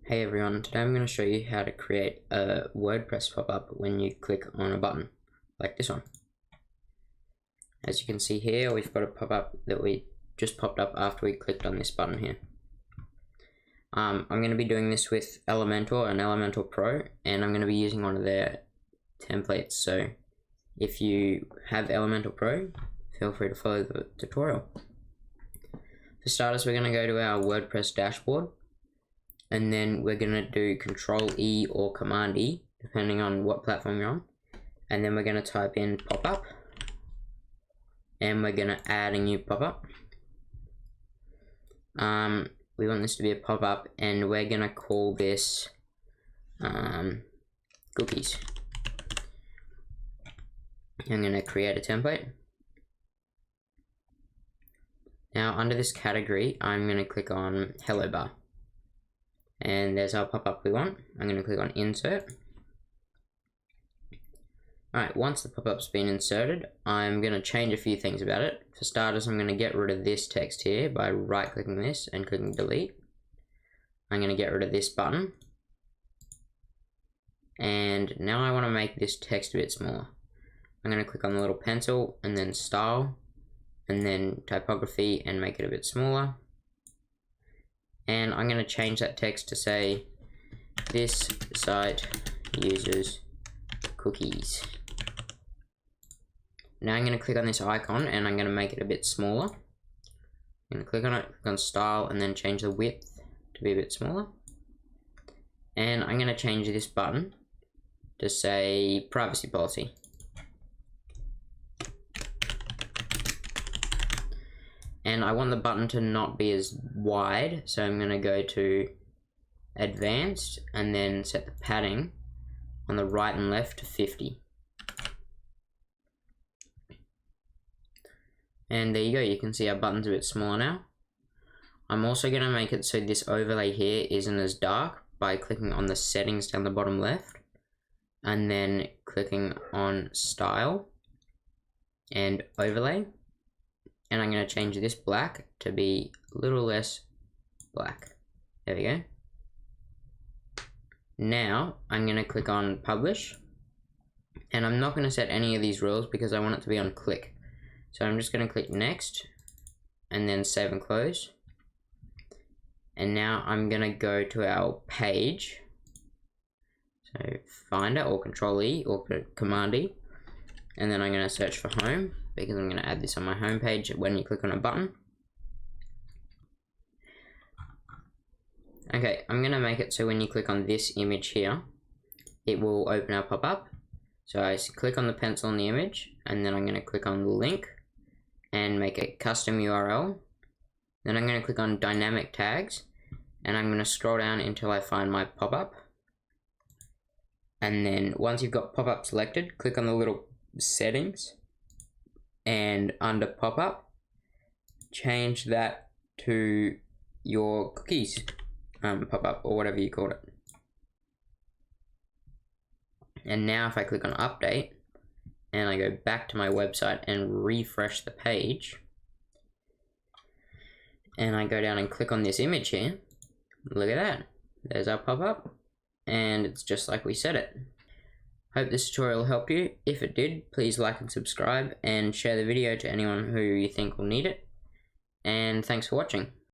Hey everyone, today I'm going to show you how to create a WordPress pop-up when you click on a button, like this one. As you can see here, we've got a pop-up that we just popped up after we clicked on this button here. I'm going to be doing this with Elementor and Elementor Pro, and I'm going to be using one of their templates. So if you have Elementor Pro, feel free to follow the tutorial. For starters, we're going to go to our WordPress dashboard. And then we're going to do Control E or Command E, depending on what platform you're on. And then we're going to type in Popup. And we're going to add a new pop-up. We want this to be a pop-up, and we're going to call this cookies. I'm going to create a template. Now, under this category, I'm going to click on Hello Bar. And there's our pop-up we want. I'm going to click on Insert. Alright, once the pop-up's been inserted, I'm going to change a few things about it. For starters, I'm going to get rid of this text here by right-clicking this and clicking Delete. I'm going to get rid of this button. And now I want to make this text a bit smaller. I'm going to click on the little pencil and then Style and then Typography and make it a bit smaller. And I'm going to change that text to say, this site uses cookies. Now I'm going to click on this icon and I'm going to make it a bit smaller. I'm going to click on it, click on Style, and then change the width to be a bit smaller. And I'm going to change this button to say Privacy Policy. And I want the button to not be as wide, so I'm going to go to Advanced and then set the padding on the right and left to 50. And there you go, you can see our button's a bit smaller now. I'm also going to make it so this overlay here isn't as dark by clicking on the settings down the bottom left and then clicking on Style and Overlay. And I'm going to change this black to be a little less black. There we go. Now I'm going to click on Publish. And I'm not going to set any of these rules because I want it to be on click. So I'm just going to click Next and then Save and Close. And now I'm going to go to our page. So Finder or Control E or Command E. And then I'm going to search for Home, because I'm going to add this on my home page when you click on a button. Okay, I'm going to make it so when you click on this image here, it will open our pop-up. So I click on the pencil on the image, and then I'm going to click on the link and make a custom URL. Then I'm going to click on Dynamic Tags, and I'm going to scroll down until I find my pop-up. And then once you've got pop-up selected, click on the little settings, and under pop-up, change that to your cookies pop-up or whatever you called it. And now if I click on update and I go back to my website and refresh the page, and I go down and click on this image here, look at that, there's our pop-up, and it's just like we said it. Hope this tutorial helped you. If it did, please like and subscribe and share the video to anyone who you think will need it. And thanks for watching.